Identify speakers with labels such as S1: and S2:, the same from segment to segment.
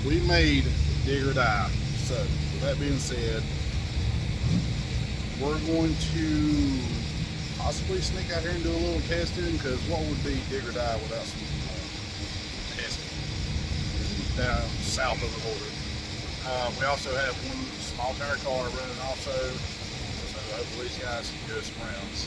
S1: we made dig or die. So with that being said, we're going to possibly sneak out here and do a little testing, because what would be dig or die without some testing down south of the border. We also have one small tire car running also, so hopefully these guys can do some rounds.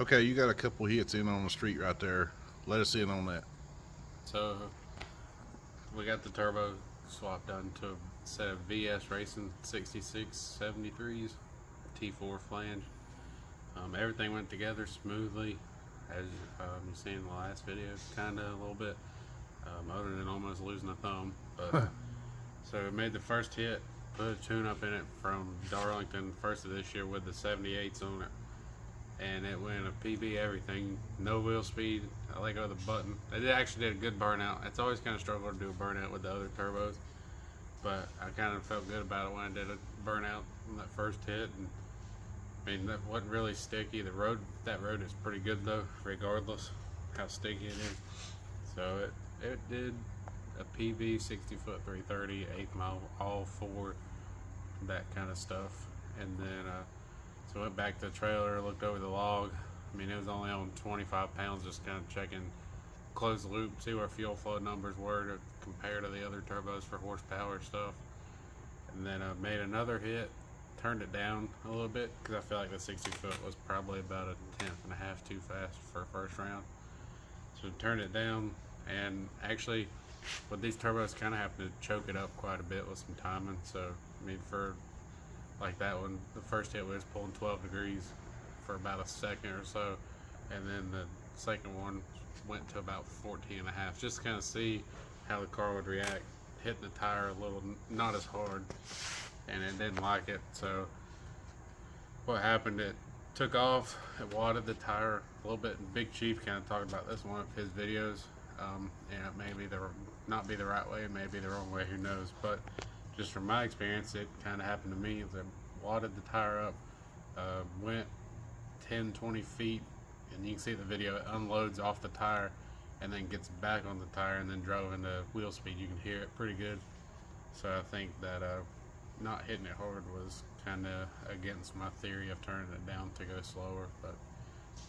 S1: Okay, you got a couple hits in on the street right there. Let us in on that.
S2: So we got the turbo swap done to a set of VS Racing 66 73s, T4 flange. Everything went together smoothly, as you seen in the last video, kinda a little bit, other than almost losing a thumb. But so we made the first hit, put a tune-up in it from Darlington, first of this year, with the 78s on it. And it went a PB everything, no wheel speed. I let go of the button. It actually did a good burnout. It's always kind of struggled to do a burnout with the other turbos, but I kind of felt good about it when I did a burnout on that first hit. And I mean, that wasn't really sticky. That road is pretty good though, regardless how sticky it is. So it did a PB, 60 foot 330, 8th mile, all four, that kind of stuff. And then so I went back to the trailer, looked over the log. I mean, it was only on 25 pounds, just kind of checking, close the loop, see where fuel flow numbers were to compare to the other turbos for horsepower stuff. And then I made another hit, turned it down a little bit, because I feel like the 60 foot was probably about a tenth and a half too fast for a first round. So turned it down, and actually with these turbos kind of have to choke it up quite a bit with some timing. So I mean, for like that one, the first hit was pulling 12 degrees for about a second or so, and then the second one went to about 14 and a half, just to kind of see how the car would react, hitting the tire a little, not as hard, and it didn't like it. So what happened, it took off, it wadded the tire a little bit, and Big Chief kind of talked about this in one of his videos. And it may be not be the right way, it may be the wrong way, who knows, but just from my experience, it kind of happened to me. As I wadded the tire up, went 10-20 feet, and you can see the video, it unloads off the tire and then gets back on the tire, and then drove into wheel speed. You can hear it pretty good. So I think that not hitting it hard was kind of against my theory of turning it down to go slower. But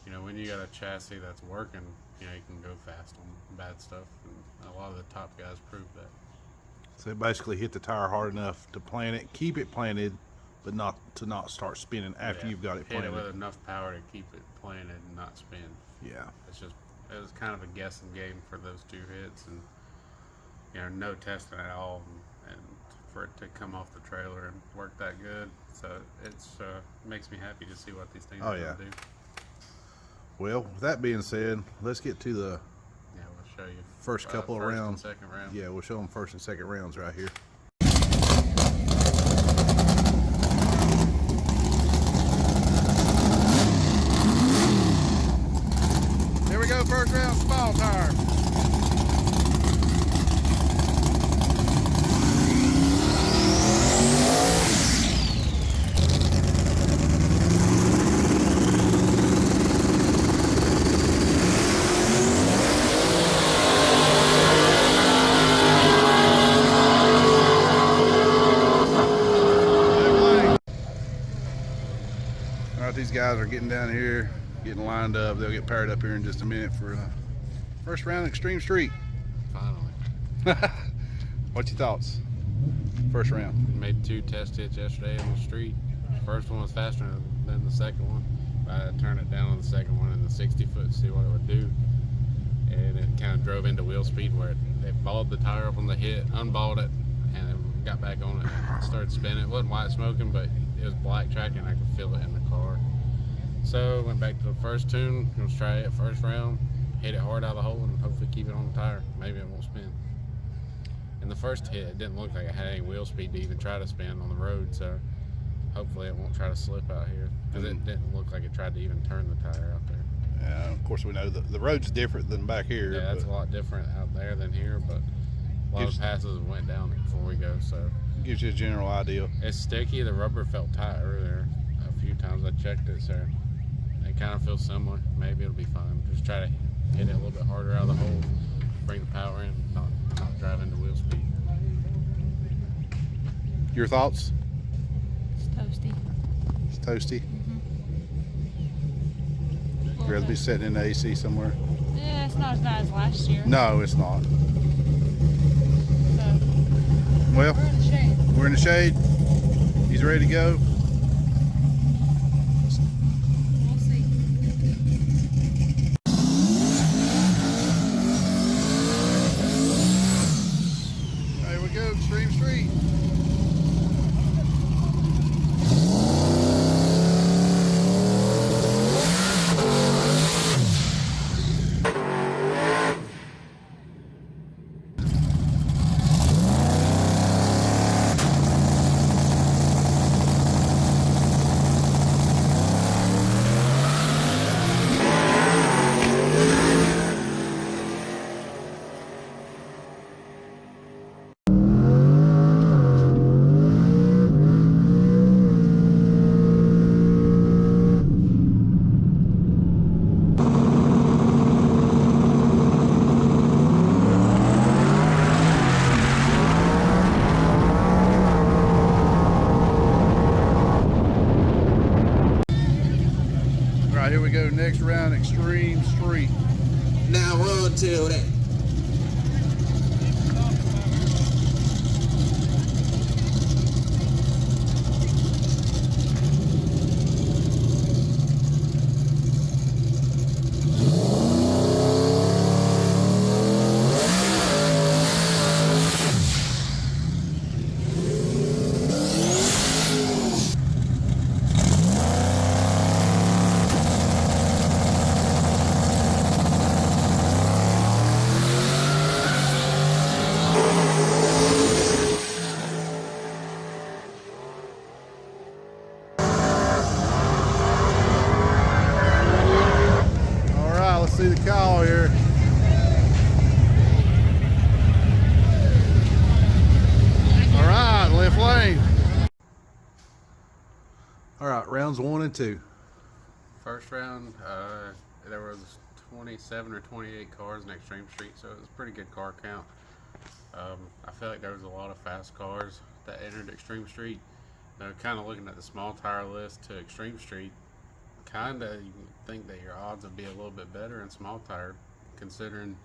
S2: you know, when you got a chassis that's working, you know, you can go fast on bad stuff, and a lot of the top guys prove that.
S1: So basically hit the tire hard enough to plant it, keep it planted, but not start spinning after you've got it planted.
S2: Hit it with enough power to keep it planted and not spin.
S1: Yeah.
S2: It was kind of a guessing game for those two hits, and you know, no testing at all, and for it to come off the trailer and work that good. So it's makes me happy to see what these things are going to do.
S1: Well, with that being said, let's get to the
S2: Show you
S1: first couple of rounds.
S2: Second round.
S1: Yeah, we'll show them first and second rounds right here. Here we go, first round, small tire. These guys are getting down here, getting lined up. They'll get paired up here in just a minute for first round Extreme Street.
S2: Finally.
S1: What's your thoughts? First round.
S2: Made 2 test hits yesterday on the street. First one was faster than the second one. I turned it down on the second one in the 60 foot to see what it would do, and it kind of drove into wheel speed where it balled the tire up on the hit, unballed it, and it got back on it and started spinning. It wasn't white smoking, but it was black tracking. I could feel it in the car. So went back to the first tune. Let's try it first round. Hit it hard out of the hole and hopefully keep it on the tire. Maybe it won't spin. In the first hit, it didn't look like it had any wheel speed to even try to spin on the road. So hopefully it won't try to slip out here, because it didn't look like it tried to even turn the tire out there.
S3: Yeah, of course we know the road's different than back here.
S2: Yeah, that's a lot different out there than here, but a lot of passes went down before we go, so.
S3: Gives you a general idea.
S2: It's sticky. The rubber felt tight earlier. A few times I checked it, so it kind of feels similar. Maybe it'll be fine. Just try to hit it a little bit harder out of the hole, bring the power in, not drive into wheel speed.
S3: Your thoughts?
S4: It's toasty.
S3: It's toasty.
S4: Mm-hmm.
S3: You'd rather be sitting in the AC somewhere?
S4: Yeah, it's not as bad as last year.
S3: No, it's not.
S4: So,
S3: Well,
S4: we're in the shade.
S3: we're in the shade. He's ready to go.
S4: We'll see.
S3: There we go, Extreme Street. All right, here we go. Next round, Extreme Street.
S5: Now run till that.
S3: All right, let's see the call here. All right, left lane. All right, rounds 1 and 2.
S2: First round, there was 27 or 28 cars in Extreme Street, so it was a pretty good car count. I feel like there was a lot of fast cars that entered Extreme Street. Kind of looking at the small tire list to Extreme Street, kind of you think that your odds would be a little bit better in small tire, considering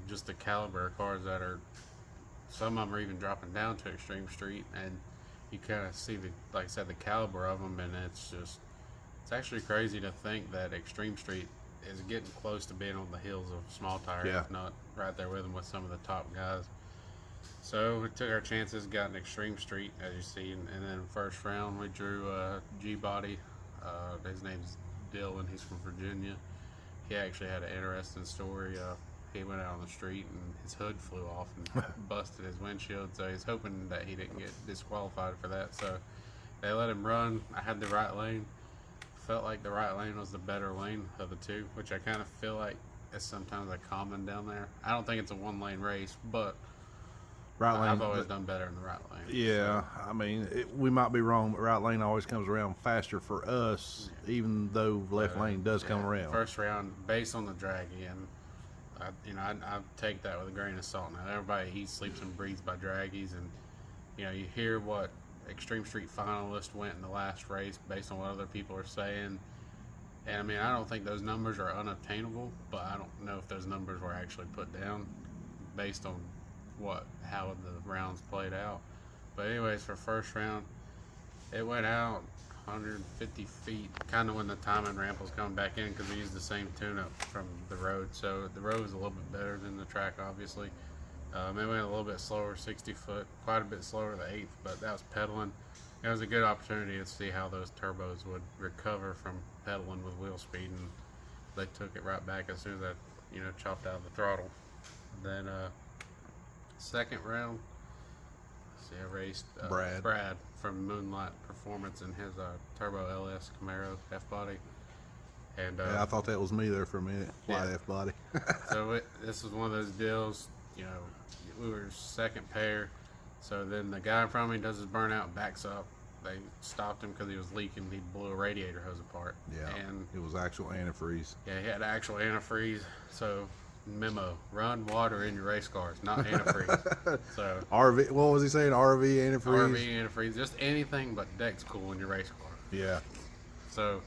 S2: just the caliber of cars that are. Some of them are even dropping down to Extreme Street, and you kind of see like I said, the caliber of them, and it's actually crazy to think that Extreme Street is getting close to being on the heels of small tire,
S3: Yeah.
S2: if not right there with them with some of the top guys. So we took our chances, got an Extreme Street, as you see, and then first round we drew G-Body. His name's Dylan. He's from Virginia. He actually had an interesting story. He went out on the street and his hood flew off and busted his windshield, so he's hoping that he didn't get disqualified for that. So they let him run. I had the right lane. Felt like the right lane was the better lane of the two, which I kind of feel like is sometimes a common down there. I don't think it's a one-lane race, but
S3: Right lane.
S2: I've always done better in the right lane.
S3: Yeah, I mean, we might be wrong, but right lane always comes around faster for us, even though left lane does come around.
S2: First round, based on the drag in, I take that with a grain of salt. Now, everybody eats, sleeps, and breathes by draggies, and you hear what Extreme Street finalist went in the last race based on what other people are saying. And I mean, I don't think those numbers are unobtainable, but I don't know if those numbers were actually put down based on how the rounds played out. But anyways, for first round, it went out. 150 feet, kind of when the timing ramp was coming back in, because we used the same tune-up from the road. So the road was a little bit better than the track, obviously. It went a little bit slower, 60 foot, quite a bit slower the eighth, but that was pedaling. It was a good opportunity to see how those turbos would recover from pedaling with wheel speed, and they took it right back as soon as I, chopped out the throttle. Then second round, see, I raced Brad from Moonlight Performance in his Turbo LS Camaro F-body. And
S3: yeah, I thought that was me there for a minute. White F-body.
S2: So this was one of those deals, we were second pair. So then the guy in front of me does his burnout, backs up. They stopped him because he was leaking. He blew a radiator hose apart.
S3: Yeah, and it was actual antifreeze.
S2: Yeah, he had actual antifreeze. So memo: run water in your race cars, not antifreeze. So
S3: RV, what was he saying? RV antifreeze.
S2: RV antifreeze, just anything but Dex Cool in your race car.
S3: Yeah.
S2: So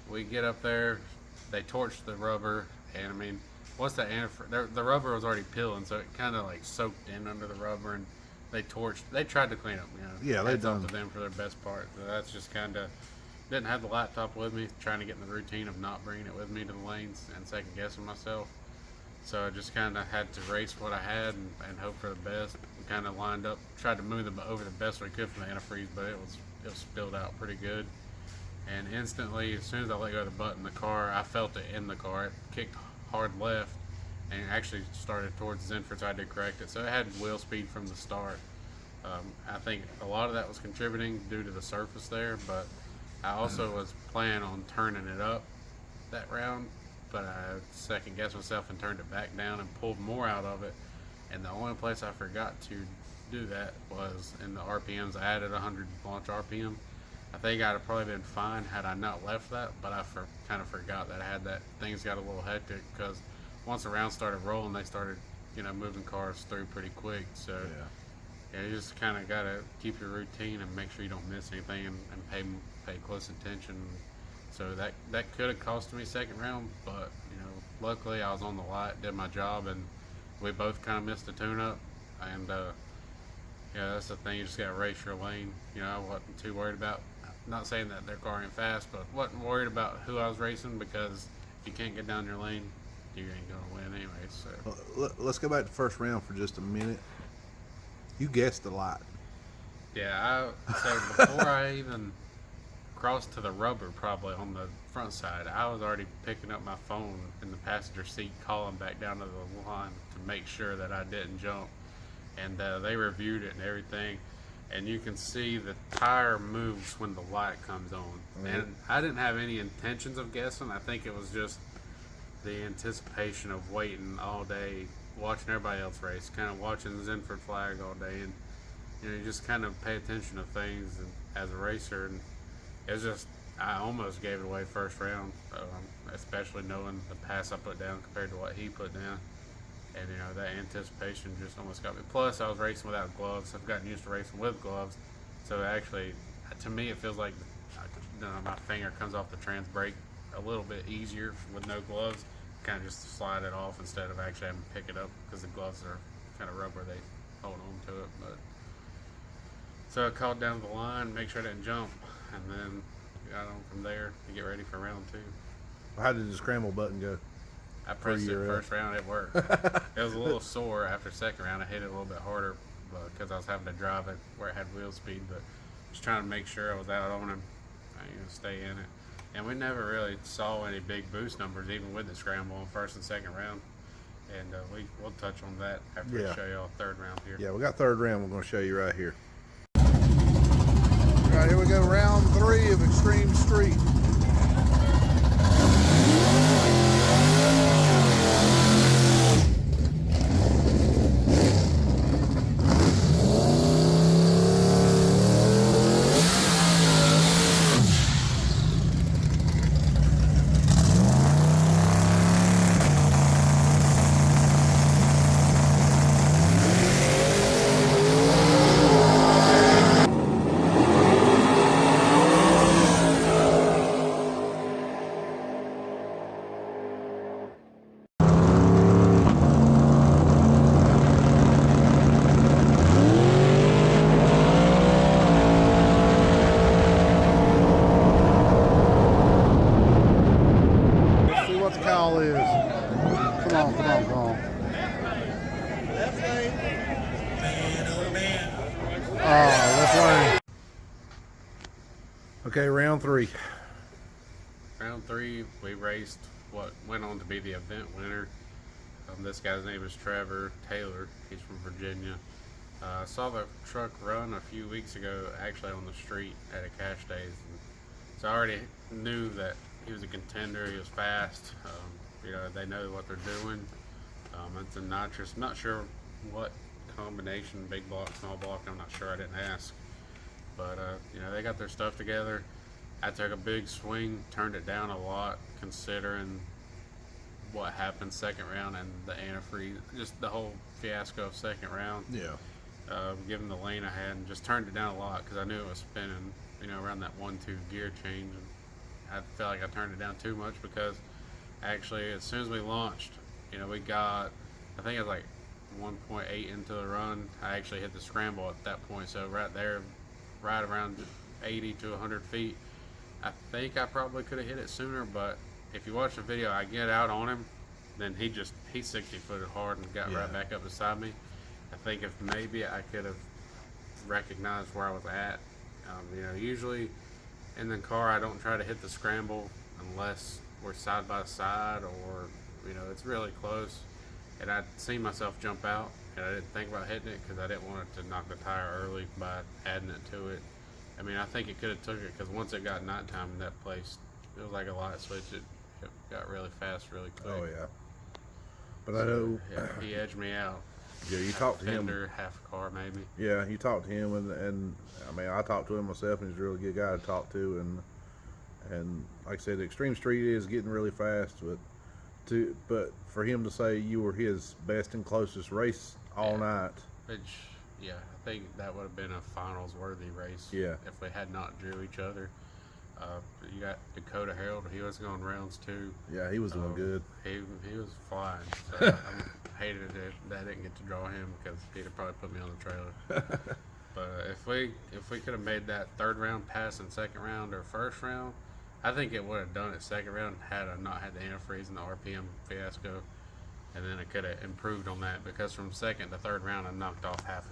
S2: we get up there, they torch the rubber, and I mean, what's that antifreeze? The rubber was already peeling, so it kind of like soaked in under the rubber, and they tried to clean up,
S3: Yeah, they done.
S2: to them for their best part. So that's just kind of, didn't have the laptop with me, trying to get in the routine of not bringing it with me to the lanes and second guessing myself. So I just kind of had to race what I had and hope for the best. We kind of lined up, tried to move them over the best we could from the antifreeze, but it was spilled out pretty good. And instantly, as soon as I let go of the button, I felt it in the car. It kicked hard left and actually started towards Zenford, so I did correct it. So it had wheel speed from the start. I think a lot of that was contributing due to the surface there, but I also was planning on turning it up that round, but I second guessed myself and turned it back down and pulled more out of it. And the only place I forgot to do that was in the RPMs. I added 100 launch RPM. I think I'd have probably been fine had I not left that, but I kind of forgot that I had that. Things got a little hectic because once the round started rolling, they started, moving cars through pretty quick. So you just kind of got to keep your routine and make sure you don't miss anything and pay close attention. So that could have cost me second round, but luckily I was on the light, did my job, and we both kind of missed the tune-up. And that's the thing. You just got to race your lane. I wasn't too worried about. Not saying that their car ain't fast, but wasn't worried about who I was racing, because if you can't get down your lane, you ain't gonna win anyway. So
S3: let's go back to the first round for just a minute. You guessed a lot.
S2: Yeah, so before I even crossed to the rubber, probably on the front side, I was already picking up my phone in the passenger seat, calling back down to the line to make sure that I didn't jump. And they reviewed it and everything. And you can see the tire moves when the light comes on. Mm-hmm. And I didn't have any intentions of guessing. I think it was just the anticipation of waiting all day, watching everybody else race, kind of watching the Zenford flag all day. And, you just kind of pay attention to things as a racer. And it was just, I almost gave it away first round, especially knowing the pass I put down compared to what he put down. And that anticipation just almost got me. Plus, I was racing without gloves. I've gotten used to racing with gloves, so actually, to me, it feels like my finger comes off the trans brake a little bit easier with no gloves. Kind of just slide it off instead of actually having to pick it up, because the gloves are kind of rubber; they hold on to it. But so I called down the line, make sure I didn't jump, and then got on from there to get ready for round two.
S3: How did the scramble button go?
S2: I pressed it first round, it worked. It was a little sore after second round. I hit it a little bit harder because I was having to drive it where it had wheel speed, but just trying to make sure I was out on him, stay in it. And we never really saw any big boost numbers, even with the scramble on first and second round. And we'll touch on that after we show y'all third round here.
S3: Yeah, we got third round. We're going to show you right here. All right, here we go, round 3 of Extreme Street. all is.
S1: Come on, come on, come on.
S3: Oh, left lane. Okay, round 3.
S2: Round 3, we raced what went on to be the event winner. This guy's name is Trevor Taylor. He's from Virginia. I saw the truck run a few weeks ago, actually on the street at a cash days. And so I already knew that he was a contender. He was fast. They know what they're doing. It's a nitrous. I'm not sure what combination, big block, small block. I'm not sure. I didn't ask. But they got their stuff together. I took a big swing, turned it down a lot, considering what happened second round and the antifreeze, just the whole fiasco of second round.
S3: Yeah.
S2: Given the lane I had, and just turned it down a lot because I knew it was spinning, around that 1-2 gear change. And I felt like I turned it down too much because actually, as soon as we launched, we got, I think it was like 1.8 into the run. I actually hit the scramble at that point, so right there, right around 80 to 100 feet. I think I probably could have hit it sooner, but if you watch the video, I get out on him, then he 60-footed hard and got right back up beside me. I think if maybe I could have recognized where I was at. Usually in the car I don't try to hit the scramble unless we're side by side or it's really close. And I'd seen myself jump out, and I didn't think about hitting it because I didn't want it to knock the tire early by adding it to it. I think it could have took it because once it got nighttime in that place, it was like a light switch. It got really fast, really quick.
S3: Oh yeah. But I know.
S2: Yeah, he edged me out.
S3: Yeah, you talked to him.
S2: Half a car maybe.
S3: Yeah, you talked to him, and I talked to him myself, and he's a really good guy to talk to, and like I said, Extreme Street is getting really fast, but for him to say you were his best and closest race all night.
S2: Which, yeah, I think that would have been a finals worthy race.
S3: Yeah.
S2: If we had not drew each other. You got Dakota Harold. He was going rounds too.
S3: Yeah, he was doing good.
S2: He was flying. So I hated it that I didn't get to draw him because he'd have probably put me on the trailer. But if we could have made that third round pass in second round or first round, I think it would have done it second round had I not had the antifreeze and the RPM fiasco, and then it could have improved on that because from second to third round I knocked off half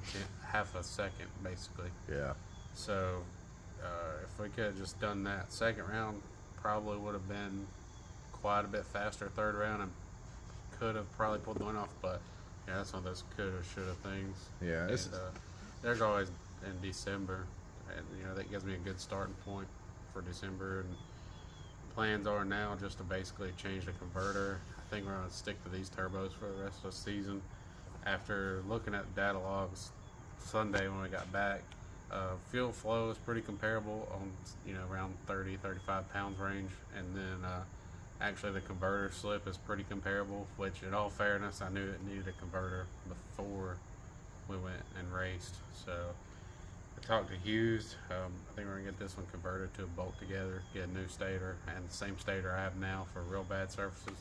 S2: a second basically.
S3: Yeah.
S2: So if we could have just done that second round, probably would have been quite a bit faster third round and could have probably pulled the win off. But yeah, that's one of those coulda, shoulda things.
S3: Yeah.
S2: And, there's always in December, and that gives me a good starting point for December. And plans are now just to basically change the converter. I think we're gonna stick to these turbos for the rest of the season. After looking at data logs Sunday when we got back, fuel flow is pretty comparable on around 30-35 pounds range, and then actually the converter slip is pretty comparable, which in all fairness I knew it needed a converter before we went and raced. So I talked to Hughes. I think we're gonna get this one converted to a bolt together, get a new stator and the same stator I have now for real bad surfaces,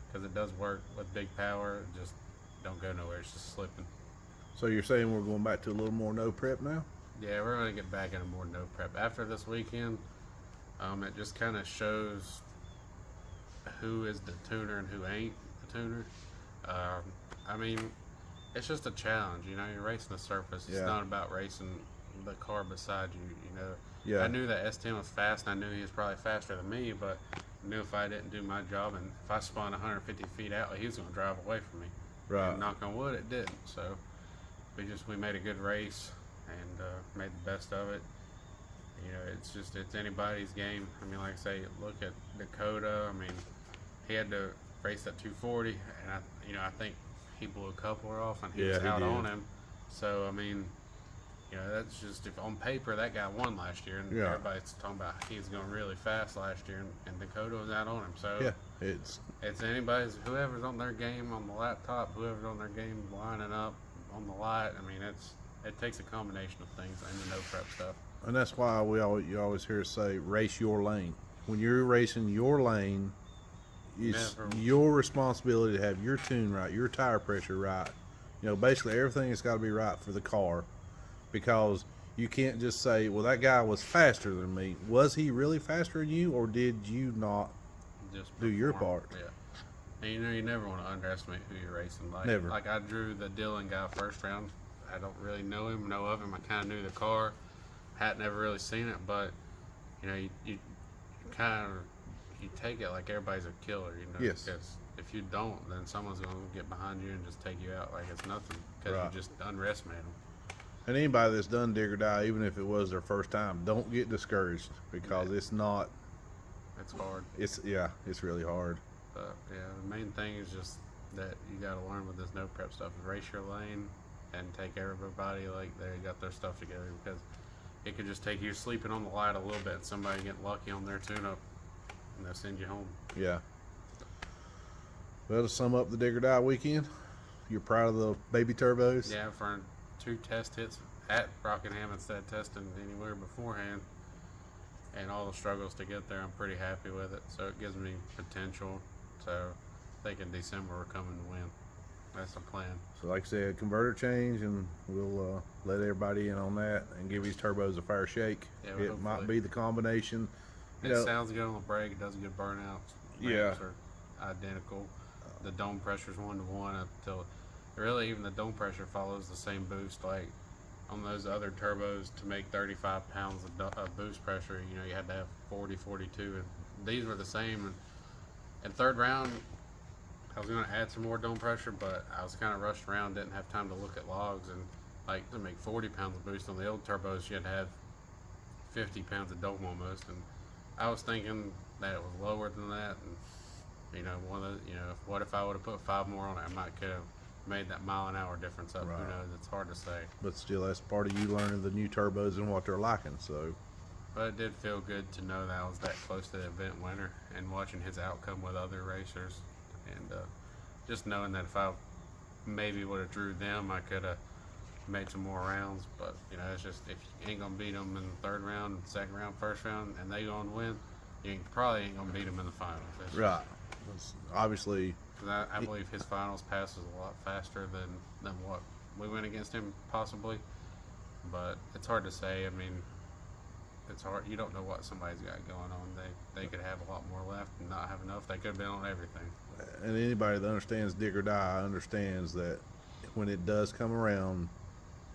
S2: because it does work with big power, it just don't go nowhere, it's just slipping.
S3: So you're saying we're going back to a little more no prep now?
S2: Yeah, we're going to get back into more no prep. After this weekend, it just kind of shows who is the tuner and who ain't the tuner. It's just a challenge, you're racing a surface. It's not about racing the car beside you,
S3: Yeah.
S2: I knew that S10 was fast, and I knew he was probably faster than me, but I knew if I didn't do my job and if I spun 150 feet out, he was going to drive away from me.
S3: Right.
S2: And knock on wood, it didn't. So we made a good race and made the best of it. It's anybody's game. Like I say, look at Dakota. He had to race at 240, and I think he blew a coupler off, and he was out on him. So that's just, if on paper that guy won last year, and everybody's talking about he's going really fast last year, and Dakota was out on him. So
S3: yeah,
S2: it's anybody's, whoever's on their game on the laptop, whoever's on their game lining up on the light. It takes a combination of things and the no prep stuff.
S3: and that's why you always hear us say race your lane. When you're racing your lane, it's your responsibility to have your tune right, your tire pressure right. Basically everything has got to be right for the car, because you can't just say, well, that guy was faster than me. Was he really faster than you, or did you not
S2: Just
S3: do your
S2: perform.
S3: part?
S2: Yeah. And you never want to underestimate who you're racing.
S3: Never.
S2: Like I drew the Dylan guy first round. I don't really know of him. I kind of knew the car. Had never really seen it, but you kind of you take it like everybody's a killer.
S3: Yes.
S2: Because if you don't, then someone's going to get behind you and just take you out like it's nothing because
S3: Right.
S2: you just underestimate them.
S3: And anybody that's done dig or die, even if it was their first time, don't get discouraged because it's not.
S2: It's hard.
S3: It's really hard.
S2: But yeah, the main thing is just that you got to learn with this no prep stuff is race your lane and take everybody like they got their stuff together, because it could just take you sleeping on the light a little bit and somebody getting lucky on their tune-up and they'll send you home.
S3: Yeah. Well, to sum up the dig or die weekend, you're proud of the baby turbos?
S2: Yeah, for 2 test hits at Rockingham instead of testing anywhere beforehand and all the struggles to get there, I'm pretty happy with it. So it gives me potential. So I think in December we're coming to win. That's the plan.
S3: So like I said, converter change, and we'll let everybody in on that and give these turbos a fair shake.
S2: Yeah,
S3: It
S2: hopefully.
S3: might be the combination.
S2: It sounds good on the brake. It doesn't get burnout.
S3: Yeah.
S2: Ramps are identical. The dome pressure's 1-to-1 until really even the dome pressure follows the same boost. Like on those other turbos, to make 35 pounds of boost pressure, you had to have 40, 42, and these were the same. And third round, I was going to add some more dome pressure, but I was kind of rushed around, didn't have time to look at logs, and like to make 40 pounds of boost on the old turbos, you had to have 50 pounds of dome almost, and I was thinking that it was lower than that, and what if I would have put 5 more on it? I might could have made that mile-an-hour difference up.
S3: Right.
S2: Who knows? It's hard to say.
S3: But still, that's part of you learning the new turbos and what they're liking. So,
S2: But it did feel good to know that I was that close to the event winner and watching his outcome with other racers, and just knowing that if I maybe would have drew them, I could have made some more rounds. But it's just if you ain't gonna beat them in the third round, second round, first round, and they gonna win, you probably ain't gonna beat them in the finals. It's
S3: right. Obviously,
S2: 'cause I believe his finals pass is a lot faster than what we went against him possibly. But it's hard to say. I mean, it's hard. You don't know what somebody's got going on. They could have a lot more left and not have enough. They could have been on everything.
S3: and anybody that understands dig or die understands that when it does come around,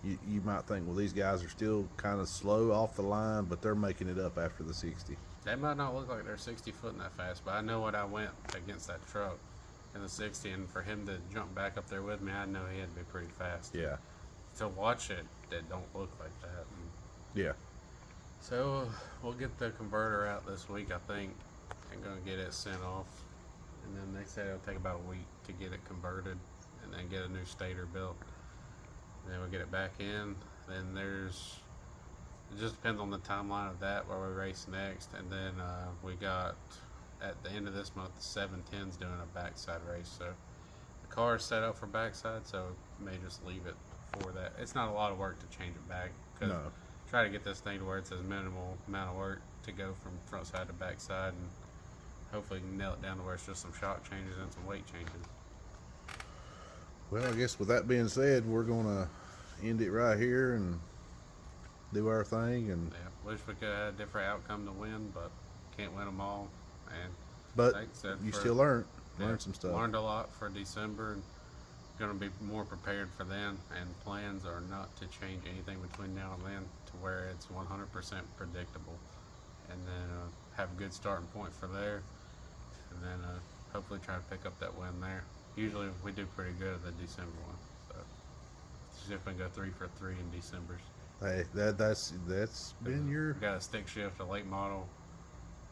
S3: you might think, well, these guys are still kind of slow off the line, but they're making it up after the 60.
S2: They might not look like they're 60 footing that fast, but I know what I went against that truck in the 60, and for him to jump back up there with me, I know he had to be pretty fast.
S3: Yeah.
S2: To watch it, that don't look like that. And
S3: Yeah.
S2: so we'll get the converter out this week, I think, and gonna get it sent off. And then they said it'll take about a week to get it converted, and then get a new stator built. And then we'll get it back in. Then it just depends on the timeline of that, where we race next. And then we got, at the end of this month, the 710's doing a backside race. So the car is set up for backside, so may just leave it for that. It's not a lot of work to change it back.
S3: No.
S2: Try to get this thing to where it's as minimal amount of work to go from front side to back side, and hopefully nail it down to where it's just some shock changes and some weight changes.
S3: Well, I guess with that being said, we're going to end it right here and do our thing. And
S2: Yeah, wish we could have had a different outcome to win, but can't win them all. And
S3: but
S2: like I said,
S3: you
S2: for-
S3: still learned
S2: yeah,
S3: some stuff.
S2: Learned a lot for December, and going to be more prepared for then. And plans are not to change anything between now and then to where it's 100% predictable. And then have a good starting point for there, and then hopefully try to pick up that win there. Usually we do pretty good at the December one, so see if we can go 3 for 3 in December.
S3: Hey, that's been your
S2: We got a stick shift, a late model,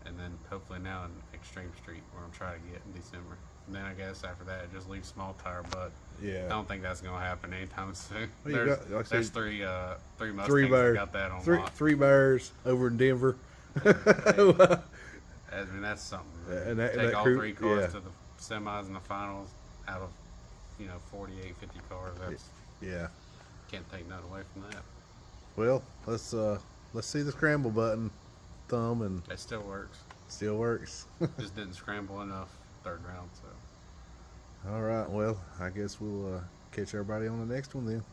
S2: and then hopefully now an Extreme Street where I'm trying to get in December. And then I guess after that it just leaves small tire, but
S3: yeah.
S2: I don't think that's gonna happen anytime soon.
S3: Well, you
S2: there's
S3: got- like I
S2: there's
S3: said,
S2: three Mustangs
S3: Three
S2: that
S3: bears,
S2: got that on
S3: three,
S2: lock.
S3: three bears over in Denver.
S2: I mean, that's something.
S3: And that-
S2: Take
S3: that
S2: all
S3: crew-
S2: 3 cars
S3: yeah.
S2: to the semis and the finals out of 48, 50 cars. That's
S3: Yeah.
S2: can't take nothing away from that.
S3: Well, let's see the scramble button thumb, and
S2: It still works.
S3: still works.
S2: Just didn't scramble enough third round. So
S3: All right. Well, I guess we'll catch everybody on the next one then.